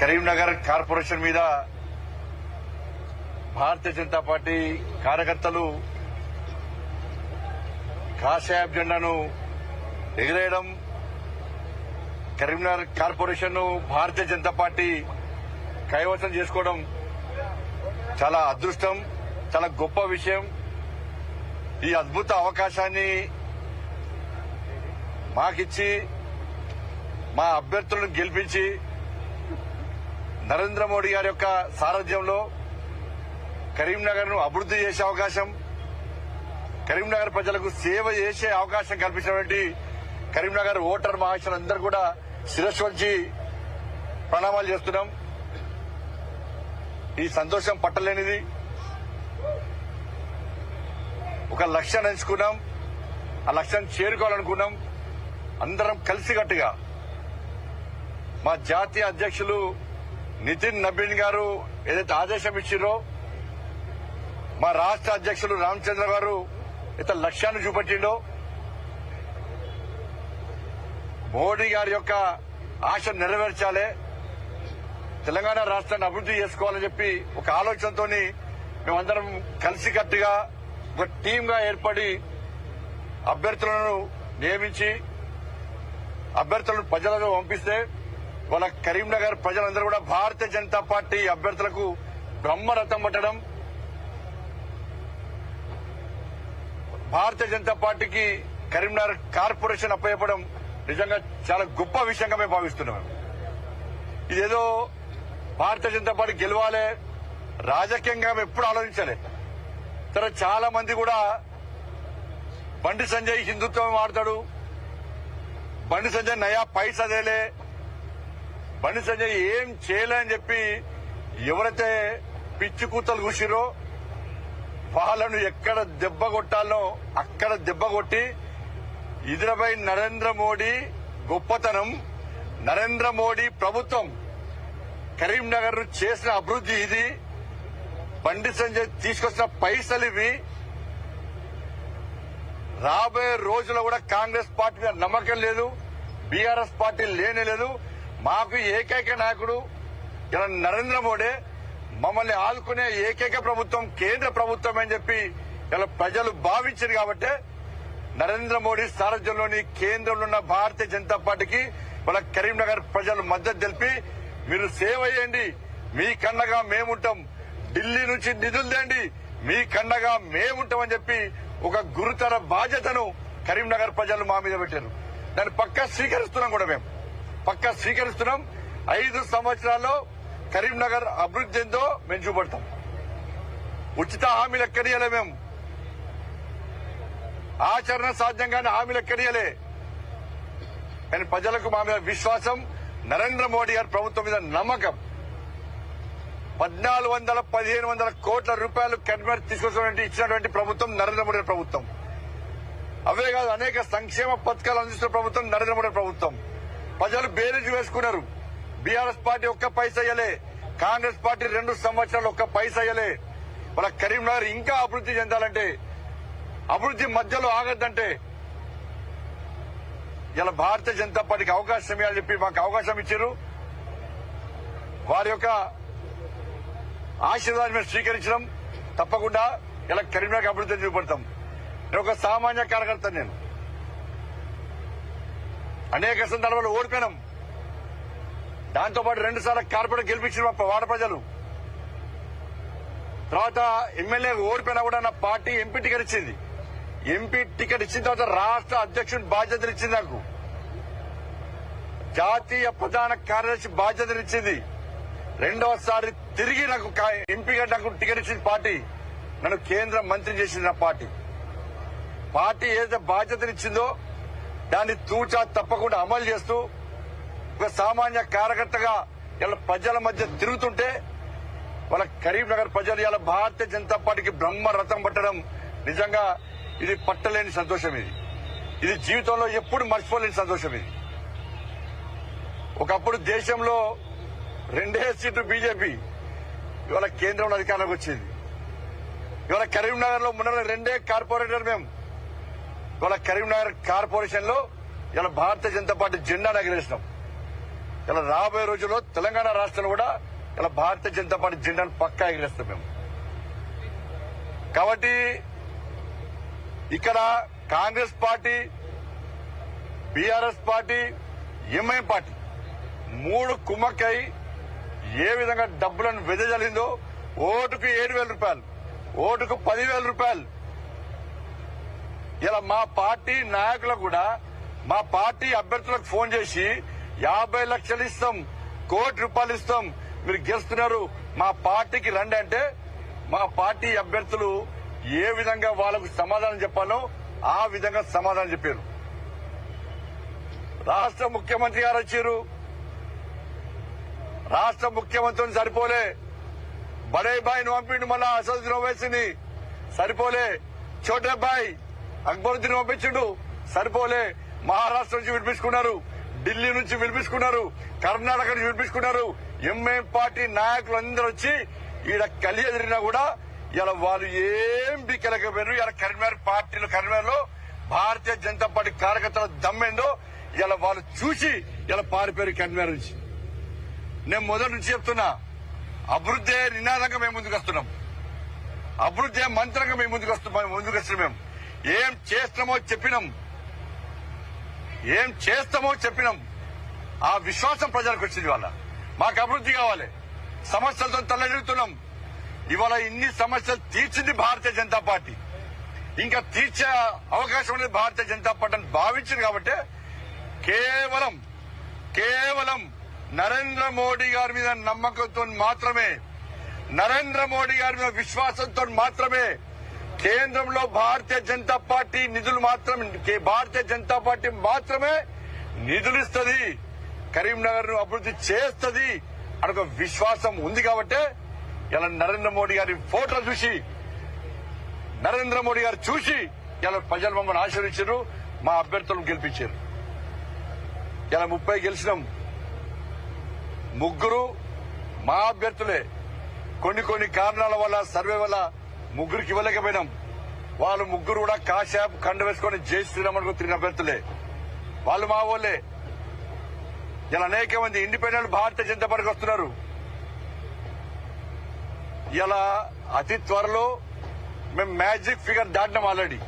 Karimnagar corporation మీద Bharatiya Janata party కార్యకర్తలు కాషాయపు జెండాను ఎగిరేయడం, కరీంనగర్ కార్పొరేషన్ ను భారతీయ జనతా పార్టీ కైవసం చేసుకోవడం చాలా అదృష్టం, చాలా గొప్ప విషయం. ఈ అద్భుత అవకాశాన్ని మాకిచ్చి మా అభ్యర్థులను గెలిపించి నరేంద్ర మోడీ గారి యొక్క సారథ్యంలో కరీంనగర్ ను అభివృద్ది చేసే అవకాశం, కరీంనగర్ ప్రజలకు సేవ చేసే అవకాశం కల్పించినటువంటి కరీంనగర్ ఓటర్ మహాశయులందరూ కూడా శిరస్సు వంచి ప్రణామాలు చేస్తున్నాం. ఈ సంతోషం పట్టలేనిది. ఒక లక్ష్యాన్ని ఎంచుకున్నాం, ఆ లక్ష్యాన్ని చేరుకోవాలనుకున్నాం. అందరం కలిసికట్టుగా మా జాతీయ అధ్యక్షులు నితిన్ నబీన్ గారు ఏదైతే ఆదేశం ఇచ్చిరో, మా రాష్ట్ర అధ్యక్షులు రామచంద్ర గారు అయితే లక్ష్యాన్ని చూపెట్టిండో, మోడీ గారి యొక్క ఆశ నెరవేర్చాలి, తెలంగాణ రాష్ట్రాన్ని అభివృద్ది చేసుకోవాలని చెప్పి ఒక ఆలోచనతో మేమందరం కలిసికట్టుగా ఒక టీమ్ గా ఏర్పడి అభ్యర్థులను నియమించి అభ్యర్థులను ప్రజలకు పంపిస్తే వాళ్ళ కరీంనగర్ ప్రజలందరూ కూడా భారతీయ జనతా పార్టీ అభ్యర్థులకు బ్రహ్మరథం పట్టడం, భారతీయ జనతా పార్టీకి కరీంనగర్ కార్పొరేషన్ అప్పచెప్పడం నిజంగా చాలా గొప్ప విషయంగా మేము భావిస్తున్నాం. ఇదేదో భారతీయ జనతా పార్టీ గెలవాలి రాజకీయంగా మేము ఎప్పుడు ఆలోచించాలి. తర్వాత చాలా మంది కూడా బండి సంజయ్ హిందుత్వం ఆడతాడు, బండి సంజయ్ నయా పైసా దేలే, బండి సంజయ్ ఏం చేయలే అని చెప్పి ఎవరైతే పిచ్చి కూతలు కూసిరో వాళ్ళను ఎక్కడ దెబ్బ కొట్టాలనో అక్కడ దెబ్బ కొట్టి ఇదిపై నరేంద్ర మోడీ గొప్పతనం, నరేంద్ర మోడీ ప్రభుత్వం కరీంనగర్ ను చేసిన అభివృద్ది ఇది, బండి సంజయ్ తీసుకొచ్చిన పైసలు ఇవి, రాబోయే రోజుల్లో కూడా కాంగ్రెస్ పార్టీ మీద నమ్మకం లేదు, బీఆర్ఎస్ పార్టీ లేనే లేదు. మాకు ఏకైక నాయకుడు ఇలా నరేంద్ర మోడీ, మమ్మల్ని ఆదుకునే ఏకైక ప్రభుత్వం కేంద్ర ప్రభుత్వం అని చెప్పి ఇలా ప్రజలు భావించారు. కాబట్టి నరేంద్ర మోడీ సారథ్యంలోని కేంద్రంలో ఉన్న భారతీయ జనతా పార్టీకి వాళ్ళ కరీంనగర్ ప్రజలు మద్దతు తెలిపి మీరు సేవ చేయండి, మీ కన్నగా మేముంటాం, ఢిల్లీ నుంచి నిధులు తేండి, మీ కన్నగా మేముంటామని చెప్పి ఒక గురుతర బాధ్యతను కరీంనగర్ ప్రజలు మా మీద పెట్టారు. దాన్ని పక్కా స్వీకరిస్తున్నాం కూడా, మేము పక్కా స్వీకరిస్తున్నాం. 5 సంవత్సరాల్లో కరీంనగర్ అభివృద్ధి చెందో మేము చూపడతాం. ఉచిత హామీలు ఎక్కడియలే, మేము ఆచరణ సాధ్యంగానే హామీలు ఎక్కడియలే. కానీ ప్రజలకు మా మీద విశ్వాసం, నరేంద్ర మోడీ గారి ప్రభుత్వం మీద నమ్మకం. 1400-1500 కోట్ల రూపాయలు కరీంనగర్ తీసుకొచ్చినటువంటి ఇచ్చినటువంటి ప్రభుత్వం నరేంద్ర మోడీ ప్రభుత్వం. అవే కాదు, అనేక సంక్షేమ పథకాలు అందిస్తున్న ప్రభుత్వం నరేంద్ర మోడీ ప్రభుత్వం. ప్రజలు బేరీజు వేసుకున్నారు. బీఆర్ఎస్ పార్టీ ఒక్క పైసా ఇయ్యలే, కాంగ్రెస్ పార్టీ 2 సంవత్సరాలు ఒక్క పైసా ఇయ్యలే. వాళ్ళ కరీంనగర్ ఇంకా అభివృద్ది చెందాలంటే, అభివృద్ది మధ్యలో ఆగద్దంటే ఇలా భారతీయ జనతా పార్టీకి అవకాశం ఇవ్వాలని చెప్పి మాకు అవకాశం ఇచ్చారు. వారి యొక్క ఆశీర్వాదాన్ని మేము స్వీకరించడం తప్పకుండా ఇలా కరీంనగర్ అభివృద్ధిని చూపెడతాం. నేను ఒక సామాన్య కార్యకర్త, నేను అనేక సందర్భాలు ఓడిపోయినాం. దాంతోపాటు 2 సార్లు కార్పొరేట్ గెలిపించిన వాడ ప్రజలు. తర్వాత ఎమ్మెల్యే ఓడిపోయినా కూడా నా పార్టీ ఎంపీ టికెట్ ఇచ్చింది. ఎంపీ టికెట్ ఇచ్చిన తర్వాత రాష్ట్ర అధ్యక్షుడి బాధ్యతలు ఇచ్చింది నాకు, జాతీయ ప్రధాన కార్యదర్శి బాధ్యతలు ఇచ్చింది. 2వసారి తిరిగి నాకు ఎంపీగా నాకు టికెట్ ఇచ్చింది పార్టీ. నన్ను కేంద్ర మంత్రి చేసింది నా పార్టీ. పార్టీ ఏదైతే బాధ్యతలు ఇచ్చిందో దాన్ని తూచా తప్పకుండా అమలు చేస్తూ ఒక సామాన్య కార్యకర్తగా ఇలా ప్రజల మధ్య తిరుగుతుంటే వాళ్ళ కరీంనగర్ ప్రజలు ఇలా భారతీయ జనతా పార్టీకి బ్రహ్మరథం పట్టడం నిజంగా ఇది పట్టలేని సంతోషం. ఇది జీవితంలో ఎప్పుడు మర్చిపోలేని సంతోషం. ఇది ఒకప్పుడు దేశంలో 2 సీట్లు బీజేపీ, ఇవాళ కేంద్రంలో అధికారంలోకి వచ్చింది. ఇవాళ కరీంనగర్ లో మొన్న 2 కార్పొరేటర్ మేము. ఇవాళ కరీంనగర్ కార్పొరేషన్ లో ఇలా భారతీయ జనతా పార్టీ జెండా ఎగరేసినాం. ఇలా రాబోయే రోజుల్లో తెలంగాణ రాష్ట్రంలో కూడా ఇలా భారతీయ జనతా పార్టీ జెండాను పక్కా ఎగిరేస్తాం మేము. కాబట్టి ఇక్కడ Congress party, BRS party, MIM party 3 కుమ్మక్కై ఏ విధంగా డబ్బులను వెదజల్లిందో, ఓటుకు 7,000 రూపాయలు, ఓటుకు 10,000 రూపాయలు. ఇలా మా పార్టీ నాయకులకు కూడా మా పార్టీ అభ్యర్థులకు ఫోన్ చేసి 50 లక్షలు ఇస్తాం, 1 కోటి రూపాయలు ఇస్తాం, మీరు గెలుస్తున్నారు మా పార్టీకి రండి అంటే మా పార్టీ అభ్యర్థులు ఏ విధంగా వాళ్ళకు సమాధానం చెప్పాలో ఆ విధంగా సమాధానం చెప్పారు. రాష్ట్ర ముఖ్యమంత్రి గారు వచ్చారు, రాష్ట్ర ముఖ్యమంత్రిని సరిపోలే, బడే బాయ్ని పంపిండు, మళ్ళా అసదుద్దీన్ ఓవైసీని సరిపోలే, చోటే బాయ్ అక్బరుద్దీన్ పంపించిండు సరిపోలే, మహారాష్ట్ర నుంచి విడిపించుకున్నారు, ఢిల్లీ నుంచి విడిపించుకున్నారు, కర్ణాటక నుంచి విడిపించుకున్నారు. ఎంఐఎం పార్టీ నాయకులు అందరూ వచ్చి ఈడ కలి ఎదిరినా కూడా ఇలా వాళ్ళు ఏం బిక్కలేకపోయారు. ఇలా కరీంనగర్లో భారతీయ జనతా పార్టీ కార్యకర్తల దమ్మేందో ఇలా వాళ్ళు చూసి ఇలా పారిపోయారు కరీంనగర్ నుంచి. నేను మొదటి నుంచి చెప్తున్నా, అభివృద్ధి నినాదంగా మేము ముందుకు వస్తున్నాం, అభివృద్ధి మంత్రంగా మేము ముందుకు వస్తున్నాం. మేము ఏం చేస్తామో చెప్పినాం. ఆ విశ్వాసం ప్రజలకు వచ్చింది. వాళ్ళ మాకు అభివృద్ధి కావాలి, సమస్యలతో తల్లెడుతున్నాం. ఇవాళ ఇన్ని సమస్యలు తీర్చింది భారతీయ జనతా పార్టీ, ఇంకా తీర్చే అవకాశం అనేది భారతీయ జనతా పార్టీ అని భావించింది. కాబట్టి కేవలం నరేంద్ర మోడీ గారి మీద నమ్మకంతో మాత్రమే, నరేంద్ర మోడీ గారి మీద విశ్వాసంతో మాత్రమే కేంద్రంలో భారతీయ జనతా పార్టీ మాత్రమే నిధులు ఇస్తుంది, కరీంనగర్ ను అభివృద్ధి చేస్తుంది అని ఒక విశ్వాసం ఉంది. కాబట్టి ఇలా నరేంద్ర మోడీ గారి ఫోటోలు చూసి, నరేంద్ర మోడీ గారు చూసి ఇలా ప్రజలు మమ్మల్ని ఆశీర్వదించారు, మా అభ్యర్థులను గెలిపించారు. ఇలా 30 గెలిచినాం, 3 మా అభ్యర్థులే. కొన్ని కారణాల వల్ల, సర్వే వల్ల 3కి ఇవ్వలేకపోయినాం. వాళ్ళు 3 కూడా కాశాప్ కండ వేసుకొని జై శ్రీరామ్ అనుకుని తిరిగిన అభ్యర్థులే, వాళ్ళు మా వాళ్ళే. ఇలా అనేక మంది ఇండిపెండెంట్ భారతీయ జనతా పార్టీకి వస్తున్నారు. ఇలా అతి త్వరలో మేము మ్యాజిక్ ఫిగర్ దాటినాం ఆల్రెడీ.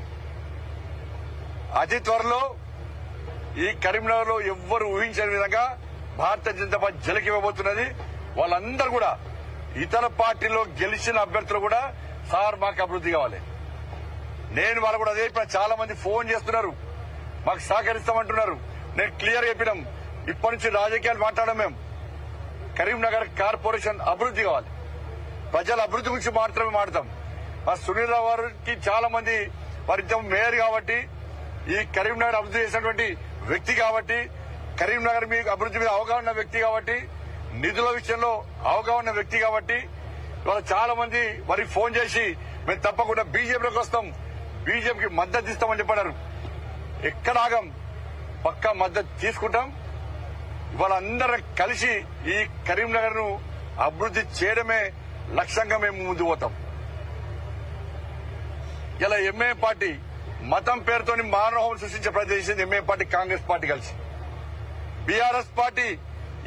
అతి త్వరలో ఈ కరీంనగర్ లో ఎవ్వరు ఊహించని విధంగా భారతీయ జనతా పార్టీ జలకివ్వబోతున్నది. వాళ్ళందరూ కూడా ఇతర పార్టీలో గెలిచిన అభ్యర్థులు కూడా సార్ మాకు అభివృద్ధి కావాలి. నేను వాళ్ళు కూడా అదే ఇప్పుడు చాలా మంది ఫోన్ చేస్తున్నారు, మాకు సహకరిస్తామంటున్నారు. నేను క్లియర్ చెప్పినాం, ఇప్పటి నుంచి రాజకీయాలు మాట్లాడడం. మేము కరీంనగర్ కార్పొరేషన్ అభివృద్ధి కావాలి, ప్రజల అభివృద్ధి గురించి మాత్రమే మాట్లాడతాం. మా సునీల్ రావు గారికి చాలా మంది వారిద్దరు మేయర్ కాబట్టి, ఈ కరీంనగర్ అభివృద్ధి చేసినటువంటి వ్యక్తి కాబట్టి, కరీంనగర్ మీ అభివృద్ధి మీద అవగాహన వ్యక్తి కాబట్టి, నిధుల విషయంలో అవగాహన వ్యక్తి కాబట్టి ఇవాళ చాలా మంది వారికి ఫోన్ చేసి మేము తప్పకుండా బీజేపీలోకి వస్తాం, బీజేపీకి మద్దతు ఇస్తామని చెప్పారు. ఎక్కడ ఆగం, పక్కా మద్దతు తీసుకుంటాం. ఇవాళ అందరం కలిసి ఈ కరీంనగర్ ను అభివృద్ధి చేయడమే లక్ష్యంగా మేము ముందుకు పోతాం. ఇలా ఎంఐఎం పార్టీ మతం పేరుతోని మానవహోమం సృష్టించే ప్రయత్నం చేసింది ఎంఐఎం పార్టీ, కాంగ్రెస్ పార్టీ కలిసి. బీఆర్ఎస్ పార్టీ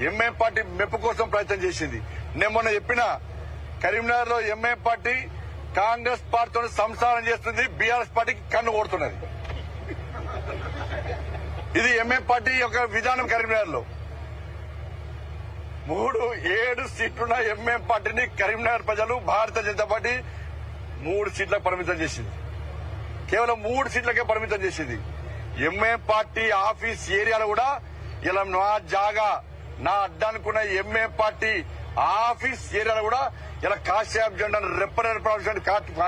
ఎంఐఎం పార్టీ మెప్పు కోసం ప్రయత్నం చేసింది. నేను మొన్న చెప్పిన, కరీంనగర్ లో ఎంఐఎం పార్టీ కాంగ్రెస్ పార్టీతో సంసారం చేస్తుంది, బీఆర్ఎస్ పార్టీకి కన్ను కొడుతున్నది. ఇది ఎంఐఎం పార్టీ యొక్క విధానం. కరీంనగర్ లో 7 సీట్లున్న ఎంఐఎం పార్టీని కరీంనగర్ ప్రజలు భారతీయ జనతా పార్టీ 3 సీట్లకు పరిమితం చేసింది. కేవలం 3 సీట్లకే పరిమితం చేసింది. ఎంఐఎం పార్టీ ఆఫీస్ ఏరియాలో కూడా ఇలా నా జాగా, నా అడ్డానుకున్న ఎంఐఎం పార్టీ ఆఫీస్ ఏరియాలో కూడా ఇలా కాశ్యాప్ జెండాను రెప్పరెప్పడాల్సిన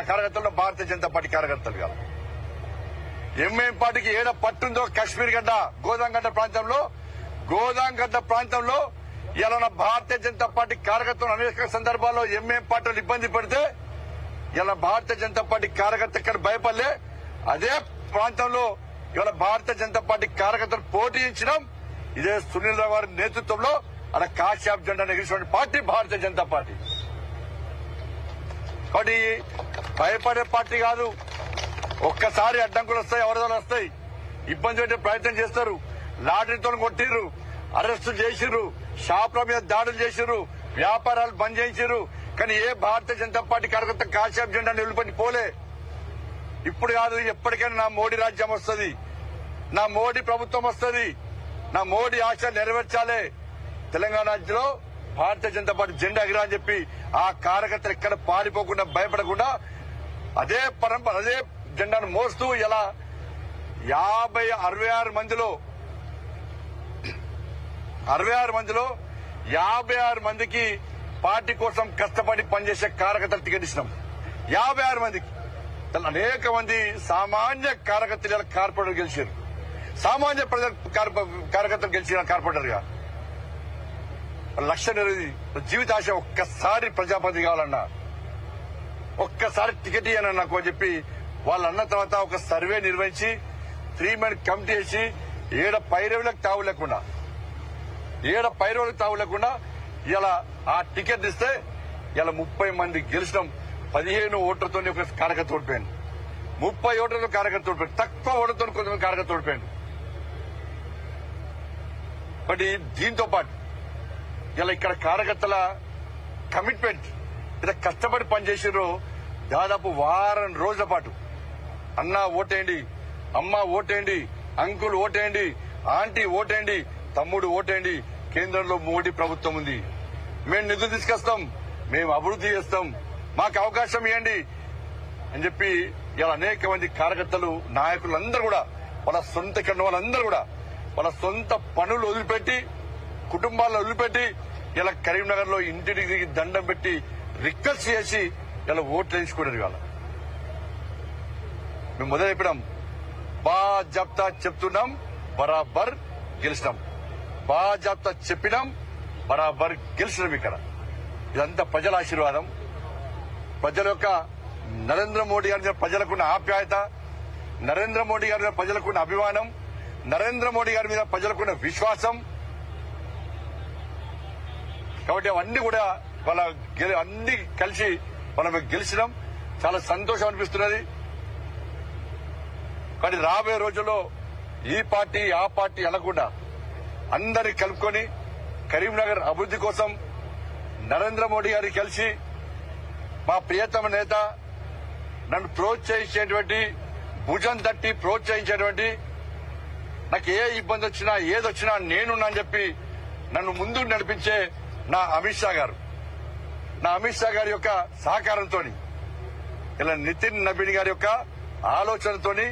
కార్యకర్తలు భారతీయ జనతా పార్టీ కార్యకర్తలు కాదు. ఎంఐఎం పార్టీకి ఏడ పట్టుందో కాశ్మీర్ గడ్డ, గోదాంగడ్డ ప్రాంతంలో ఇలా భారతీయ జనతా పార్టీ కార్యకర్తలు అనేక సందర్భాల్లో ఎంఐఎం పార్టీలు ఇబ్బంది పెడితే ఇలా భారతీయ జనతా పార్టీ కార్యకర్త ఇక్కడ భయపడలే. అదే ప్రాంతంలో ఇవాళ భారతీయ జనతా పార్టీ కార్యకర్తలు పోటీయించడం, ఇదే సునీల్ రావు గారి నేతృత్వంలో అలా కాశ్యాప్ జెండా ఎగిరిసిన పార్టీ భారతీయ జనతా పార్టీ. కాబట్టి భయపడే పార్టీ కాదు. ఒక్కసారి అడ్డంకులు వస్తాయి, ఎవరిదో వస్తాయి, ఇబ్బంది పెట్టే ప్రయత్నం చేస్తారు. లాటరీతో కొట్టిర్రు, అరెస్టు చేసిర్రు, షాపుల మీద దాడులు చేశారు, వ్యాపారాలు బంద్ చేయించారు. కానీ ఏ భారతీయ జనతా పార్టీ కార్యకర్త కాషాయం జెండా నిలబడి పోలే. ఇప్పుడు కాదు, ఎప్పటికైనా నా మోడీ రాజ్యం వస్తుంది, నా మోడీ ప్రభుత్వం వస్తుంది, నా మోడీ ఆశ నెరవేర్చాలి. తెలంగాణ రాజ్యంలో భారతీయ జనతా పార్టీ జెండా ఎగిరా అని చెప్పి ఆ కార్యకర్తలు ఎక్కడ పారిపోకుండా భయపడకుండా అదే పరంపర అదే జెండాను మోస్తూ ఇలా 66 మందిలో 56 మందికి పార్టీ కోసం కష్టపడి పనిచేసే కార్యకర్తలు టికెట్ ఇచ్చినాం. 56 మందికి అనేక మంది సామాన్య కార్యకర్తలు ఇలా కార్పొరేటర్ గెలిచారు. సామాన్య ప్రజల కార్యకర్తలు గెలిచిన కార్పొరేటర్గా లక్ష్యం జీవితాశ ఒక్కసారి ప్రజాపతి కావాలన్నా, ఒక్కసారి టికెట్ ఇయ్యనన్నా నాకు అని చెప్పి వాళ్ళు అన్న తర్వాత ఒక సర్వే నిర్వహించి 3 మెన్ కమిటీ వేసి ఏడ పైరవులకు తావు లేకుండా ఇలా ఆ టికెట్ ఇస్తే ఇలా 30 మంది గెలిచినాం. 15 ఓట్లతో ఒక కార్యకర్త ఓడిపోయాను, 30 ఓట్లతో కార్యకర్త ఓడిపోయాను, తక్కువ ఓట్లతో కొంతమంది కార్యకర్త ఓడిపోయాను. బట్ దీంతో పాటు ఇలా ఇక్కడ కార్యకర్తల కమిట్మెంట్ ఇలా కష్టపడి పనిచేసారు. దాదాపు వారం రోజుల పాటు అన్న ఓటేయండి, అమ్మ ఓటేయండి, అంకుల్ ఓటేయండి, ఆంటీ ఓటేయండి, తమ్ముడు ఓటేయండి, కేంద్రంలో మోడీ ప్రభుత్వం ఉంది, మేము నిధులు తీసుకొస్తాం, మేము అభివృద్ధి చేస్తాం, మాకు అవకాశం ఇవ్వండి అని చెప్పి ఇలా అనేక మంది కార్యకర్తలు నాయకులందరూ కూడా వాళ్ళ సొంత ఇక్కడ వాళ్ళందరూ కూడా వాళ్ళ సొంత పనులు వదిలిపెట్టి కుటుంబాలను వదిలిపెట్టి ఇలా కరీంనగర్ లో ఇంటికి దండం పెట్టి రిక్వెస్ట్ చేసి ఇలా ఓట్లు వేయించుకున్నారు. ఇవాళ మేము మొదలు చెప్పినాం, బాజాబ్తా చెప్తున్నాం, బరాబర్ గెలిచినాం, బాజాబ్తా చెప్పినాం, బరాబర్ గెలిచినాం. ఇక్కడ ఇదంతా ప్రజల ఆశీర్వాదం, ప్రజల యొక్క నరేంద్ర మోడీ గారి మీద ప్రజలకున్న ఆప్యాయత, నరేంద్ర మోడీ గారి మీద ప్రజలకున్న అభిమానం, నరేంద్ర మోడీ గారి మీద ప్రజలకున్న విశ్వాసం. కాబట్టి అవన్నీ కూడా వాళ్ళ అన్ని కలిసి మనం గెలిచినాం. చాలా సంతోషం అనిపిస్తున్నది. కానీ రాబోయే రోజుల్లో ఈ పార్టీ ఆ పార్టీ అనకుండా అందరి కలుపుకొని కరీంనగర్ అభివృద్ధి కోసం నరేంద్ర మోడీ గారికి కలిసి మా ప్రియతమ నేత నన్ను ప్రోత్సహించేటువంటి, భుజం తట్టి ప్రోత్సహించేటువంటి, నాకు ఏ ఇబ్బంది వచ్చినా ఏదొచ్చినా నేనున్నా అని చెప్పి నన్ను ముందుకు నడిపించే నా అమిత్ షా గారి యొక్క సహకారంతో, ఇలా నితిన్ నబీన్ గారి యొక్క ఆలోచనతోని,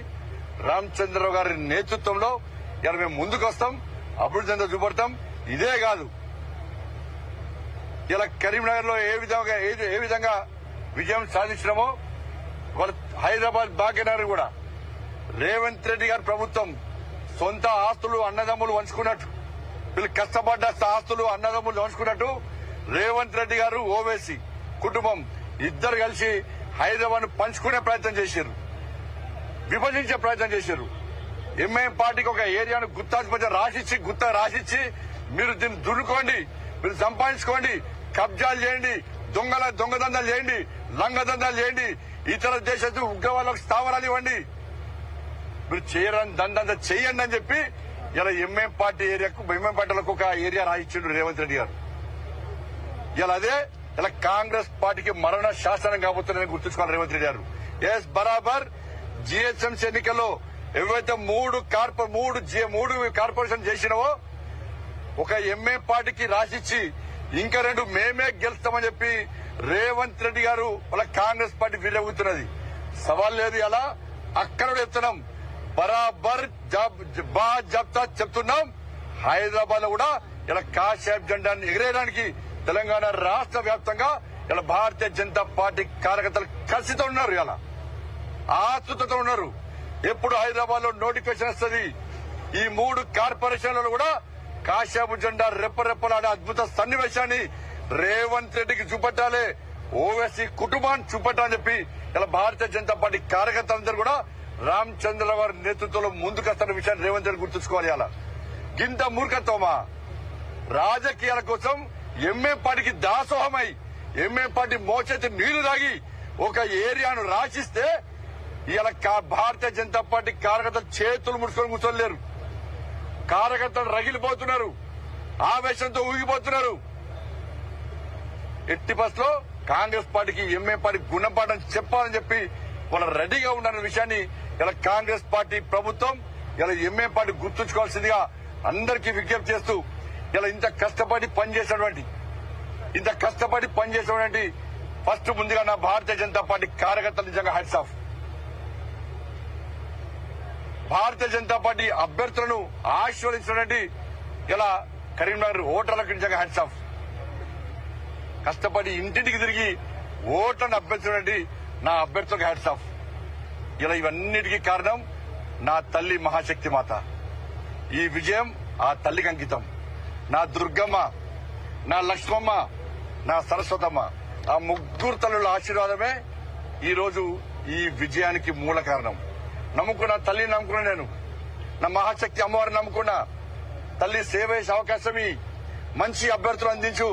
రామచంద్రరావు గారి నేతృత్వంలో ఇలా మేము ముందుకు వస్తాం, అభివృద్ధి అంతా చూపడతాం. ఇదే కాదు, ఇలా కరీంనగర్ లో ఏ విధంగా విజయం సాధించినామో వాళ్ళ హైదరాబాద్ భాగ్యనగర్ కూడా రేవంత్ రెడ్డి గారి ప్రభుత్వం సొంత ఆస్తులు అన్నదమ్ములు వంచుకున్నట్టు, వీళ్ళు కష్టపడ్డ ఆస్తులు అన్నదమ్ములు వంచుకున్నట్టు రేవంత్ రెడ్డి గారు ఓవైసీ కుటుంబం ఇద్దరు కలిసి హైదరాబాద్ పంచుకునే ప్రయత్నం చేశారు, విభజించే ప్రయత్నం చేశారు. ఎంఐఎం పార్టీకి ఒక ఏరియాను గుత్తా రాసిచ్చి మీరు దీన్ని దున్నుకోండి, మీరు సంపాదించుకోండి, కబ్జాలు చేయండి, దొంగదందాలు చేయండి, లంగదందాలు చేయండి, ఇతర దేశపు ఉగ్రవాదులకు స్థావరాలు ఇవ్వండి, మీరు చేయరని దండంతా చెయ్యండి అని చెప్పి ఇలా ఎంఐఎం పార్టీలకు ఒక ఏరియా రాయించిండు రేవంత్ రెడ్డి గారు. ఇలా కాంగ్రెస్ పార్టీకి మరణ శాసనం కాబోతుందని గుర్తుంచుకోవాలి రేవంత్ రెడ్డి గారు. ఎస్, బరాబర్ జిహెచ్ఎంసీ ఎన్నికల్లో ఏవైతే మూడు కార్పొరేషన్ చేసినావో ఒక ఎంఐఎం పార్టీకి రాసిచ్చి ఇంకా 2 మేమే గెలుస్తామని చెప్పి రేవంత్ రెడ్డి గారు వాళ్ళ కాంగ్రెస్ పార్టీ విరవుతున్నది. సవాల్ లేదు, అలా అక్కడ చెప్తున్నాం, బరాబర్ బాజాబ్తా చెప్తున్నాం. హైదరాబాద్ లో కూడా ఇలా కాషాయం జెండాన్ని ఎగిరేయడానికి తెలంగాణ రాష్ట్ర వ్యాప్తంగా ఇలా భారతీయ జనతా పార్టీ కార్యకర్తలు కలిసితో ఉన్నారు, ఇలా ఆతృతతో ఉన్నారు. ఎప్పుడు హైదరాబాద్ లో నోటిఫికేషన్ వస్తుంది, ఈ 3 కార్పొరేషన్లలో కూడా కాషాయపు జెండా రెప్పరెప్పలాడే అద్భుత సన్నివేశాన్ని రేవంత్ రెడ్డికి చూపెట్టాలి, ఓవైసీ కుటుంబాన్ని చూపెట్టాలని చెప్పి ఇలా భారతీయ జనతా పార్టీ కార్యకర్తలందరూ కూడా రామచంద్రరావు గారి నేతృత్వంలో ముందుకొస్తున్న విషయాన్ని రేవంత్ రెడ్డి గుర్తుంచుకోవాలి. అలా గింత మూర్ఖత్వమా? రాజకీయాల కోసం ఎంఐఎం పార్టీకి దాసోహమై ఎంఐఎం పార్టీ మోచేతి నీళ్లు తాగి ఒక ఏరియాను రాసిస్తే ఇలా భారతీయ జనతా పార్టీ కార్యకర్తలు చేతులు ముడుచుకొని కూర్చోలేరు, కార్యకర్తలు రగిలిపోతున్నారు. ఆవేశంతో ఊగిపోతున్నారు. ఎట్టి బస్లో కాంగ్రెస్ పార్టీకి ఎంఏ పార్టీ గుణపాఠం చెప్పాలని చెప్పి వాళ్ళు రెడీగా ఉన్న విషయాన్ని ఇలా కాంగ్రెస్ పార్టీ ప్రభుత్వం ఇలా ఎంఏ పార్టీ గుర్తుంచుకోవాల్సిందిగా అందరికీ విజ్ఞప్తి చేస్తూ ఇలా ఇంత కష్టపడి పనిచేసినటువంటి ఫస్ట్ ముందుగా నా భారతీయ జనతా పార్టీ కార్యకర్తలు నిజంగా hats off. Bharatiya Janata party అభ్యర్థులను ఆశీర్వదించినటువంటి ఇలా కరీంనగర్ ఓటర్లకు నిజంగా హ్యాట్స్ ఆఫ్. కష్టపడి ఇంటింటికి తిరిగి ఓట్లను అభ్యర్థించినటువంటి నా అభ్యర్థులకు హ్యాట్స్ ఆఫ్. ఇలా ఇవన్నిటికీ కారణం నా తల్లి మహాశక్తి మాత. ఈ విజయం ఆ తల్లికి అంకితం. నా దుర్గమ్మ, నా లక్ష్మమ్మ, నా సరస్వతమ్మ, ఆ ముగ్గురు తల్లుల ఆశీర్వాదమే ఈ రోజు ఈ విజయానికి మూల కారణం. నమ్ముకున్న తల్లిని నమ్ముకున్నా, నేను నా మహాశక్తి అమ్మవారిని నమ్ముకున్నా. తల్లి సేవ చేసే అవకాశం మంచి అభ్యర్థులు అందించు.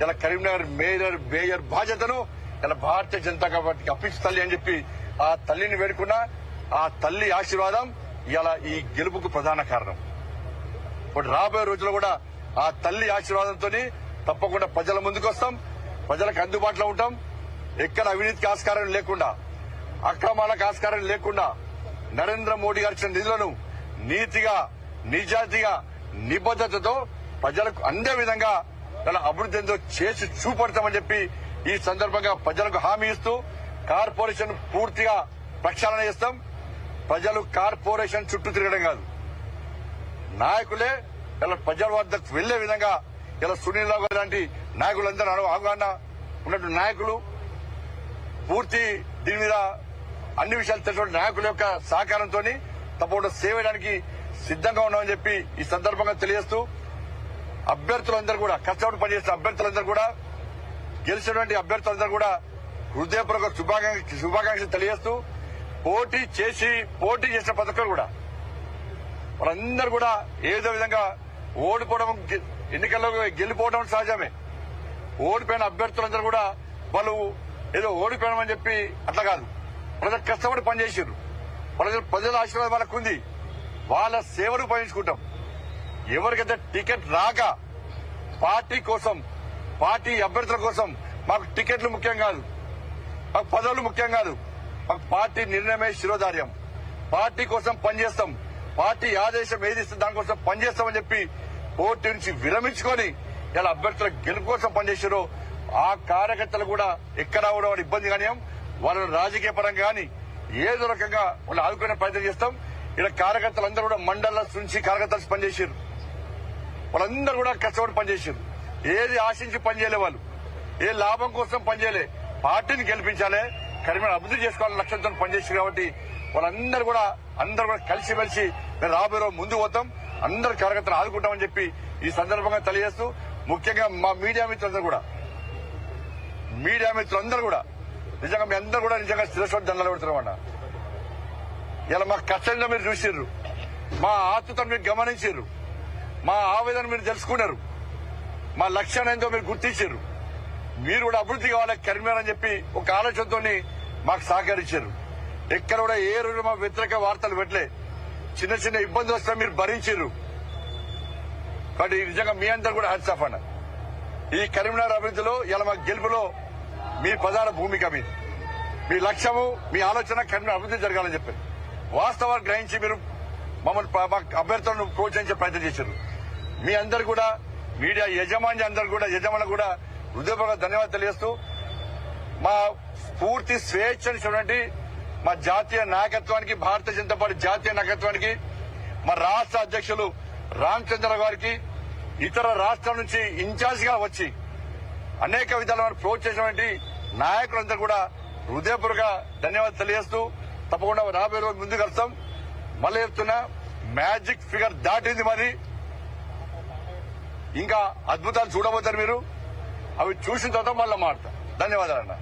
ఇలా కరీంనగర్ మేయర్ బాధ్యతను ఇలా భారతీయ జనతా పార్టీకి అప్పించు తల్లి అని చెప్పి ఆ తల్లిని వేడుకున్నా. ఆ తల్లి ఆశీర్వాదం ఇలా ఈ గెలుపుకు ప్రధాన కారణం. ఇప్పుడు రాబోయే రోజుల్లో కూడా ఆ తల్లి ఆశీర్వాదంతో తప్పకుండా ప్రజల ముందుకు వస్తాం, ప్రజలకు అందుబాటులో ఉంటాం. ఎక్కడ అవినీతికి ఆస్కారం లేకుండా, అక్రమాలకు ఆస్కారం లేకుండా నరేంద్ర మోడీ గారు ఇచ్చిన నిధులను నీతిగా, నిజాయితీగా, నిబద్దతతో ప్రజలకు అందే విధంగా ఇలా అభివృద్ధి ఎంతో చేసి చూపడతామని చెప్పి ఈ సందర్భంగా ప్రజలకు హామీ ఇస్తూ కార్పొరేషన్ పూర్తిగా ప్రక్షాళన చేస్తాం. ప్రజలు కార్పొరేషన్ చుట్టూ తిరగడం కాదు, నాయకులే ఇలా ప్రజల వద్దకు వెళ్లే విధంగా ఇలా సునీల్ రావు లాంటి నాయకులందరూ అవగాహన ఉన్నట్టు నాయకులు పూర్తి దీని మీద అన్ని విషయాలు తెలిసిన నాయకుల యొక్క సహకారంతో తప్పకుండా సేవ చేయడానికి సిద్దంగా ఉన్నామని చెప్పి ఈ సందర్భంగా తెలియజేస్తూ అభ్యర్థులందరూ కూడా కష్టపడి పనిచేస్తున్న అభ్యర్థులందరూ కూడా గెలిచినటువంటి అభ్యర్థులందరూ కూడా హృదయపూర్వక శుభాకాంక్షలు తెలియజేస్తూ పోటీ చేసిన పథకాలు కూడా వాళ్ళందరూ కూడా ఏదో విధంగా ఓడిపోవడం, ఎన్నికల్లో గెలిపోవడం సహజమే. ఓడిపోయిన అభ్యర్థులందరూ కూడా వాళ్ళు ఏదో ఓడిపోయామని చెప్పి అట్లా కాదు, ప్రజలు కష్టపడి పనిచేసారు. ప్రజల ఆశీర్వాదం వాళ్ళకు ఉంది. వాళ్ళ సేవలు ఉపయోగించుకుంటాం. ఎవరికైతే టికెట్ రాక పార్టీ కోసం, పార్టీ అభ్యర్థుల కోసం మాకు టికెట్లు ముఖ్యం కాదు, మాకు పదవులు ముఖ్యం కాదు, మాకు పార్టీ నిర్ణయమే శిరోధార్యం. పార్టీ కోసం పనిచేస్తాం, పార్టీ ఆదేశం ఏది ఇస్తే దానికోసం పనిచేస్తామని చెప్పి పోటీ నుంచి విరమించుకొని ఇలా అభ్యర్థుల గెలుపు కోసం పనిచేసారో ఆ కార్యకర్తలు కూడా ఎక్కడ కూడా వాళ్ళ ఇబ్బంది కానీ వాళ్ళని రాజకీయ పరంగా కానీ ఏదో రకంగా వాళ్ళు ఆదుకునే ప్రయత్నం చేస్తాం. ఇలా కార్యకర్తలందరూ కూడా మండల నుంచి కార్యకర్తలు పనిచేసారు. వాళ్ళందరూ కూడా కష్టపడి పనిచేసారు. ఏది ఆశించి పనిచేయలే, వాళ్ళు ఏ లాభం కోసం పనిచేయలే, పార్టీని గెలిపించాలి, కరీంనగర్ అభివృద్ధి చేసుకోవాలని లక్ష్యంతో పనిచేసారు. కాబట్టి వాళ్ళందరూ కూడా కలిసిమెలిసి మేము రాబోయే రోజు ముందుకు పోతాం, అందరు కార్యకర్తలు ఆదుకుంటామని చెప్పి ఈ సందర్భంగా తెలియజేస్తూ ముఖ్యంగా మా మీడియా మిత్రులందరూ కూడా నిజంగా మీ అందరూ కూడా నిజంగా శిరస్సు దండలు పెడుతున్నామన్న. ఇలా మా కష్టంలో మీరు చూసిర్రు, మా ఆతృతను మీరు గమనించారు, మా ఆవేదన మీరు తెలుసుకున్నారు, మా లక్ష్యాన్ని ఏంటో మీరు గుర్తించారు. మీరు కూడా అభివృద్ధి కావాలి కరీంనగర్ అని చెప్పి ఒక ఆలోచనతో మాకు సహకరించారు. ఎక్కడ కూడా ఏ రోజు మా వ్యతిరేక వార్తలు పెట్టలే. చిన్న చిన్న ఇబ్బందులు వస్తే మీరు భరించారు. కాబట్టి నిజంగా మీ అందరూ కూడా హ్యాట్స్ ఆఫ్ అన్న. ఈ కరీంనగర్ అభివృద్ధిలో ఇలా మా గెలుపులో మీ ప్రధాన భూమిక, మీ లక్ష్యము, మీ ఆలోచన కరీంనగర్ అభివృద్ధి జరగాలని చెప్పారు. వాస్తవాలు గ్రహించి మీరు మమ్మల్ని అభ్యర్థులను ప్రోత్సహించే ప్రయత్నం చేశారు. మీ అందరు కూడా మీడియా యజమానులు కూడా హృదయపూర్వక ధన్యవాదాలు తెలియజేస్తూ మా పూర్తి స్వేచ్ఛనిచ్చినటువంటి మా జాతీయ నాయకత్వానికి, భారతీయ జనతా పార్టీ జాతీయ నాయకత్వానికి, మా రాష్ట్ర అధ్యక్షులు రామచంద్ర గారికి, ఇతర రాష్ట్రాల నుంచి ఇన్ఛార్జ్ గా వచ్చి అనేక విధాలుగా ప్రోత్సహించినటువంటి నాయకులందరూ కూడా హృదయపూర్వక ధన్యవాదాలు తెలియజేస్తూ తప్పకుండా రాబోయే రోజు ముందుకు వస్తాం. మళ్ళీ చెప్తున్నా, మ్యాజిక్ ఫిగర్ దాటింది. మరి ఇంకా అద్భుతాలు చూడబోతారు మీరు. అవి చూసిన తర్వాత మళ్ళీ మాట్లాడతాం. ధన్యవాదాలు అన్న.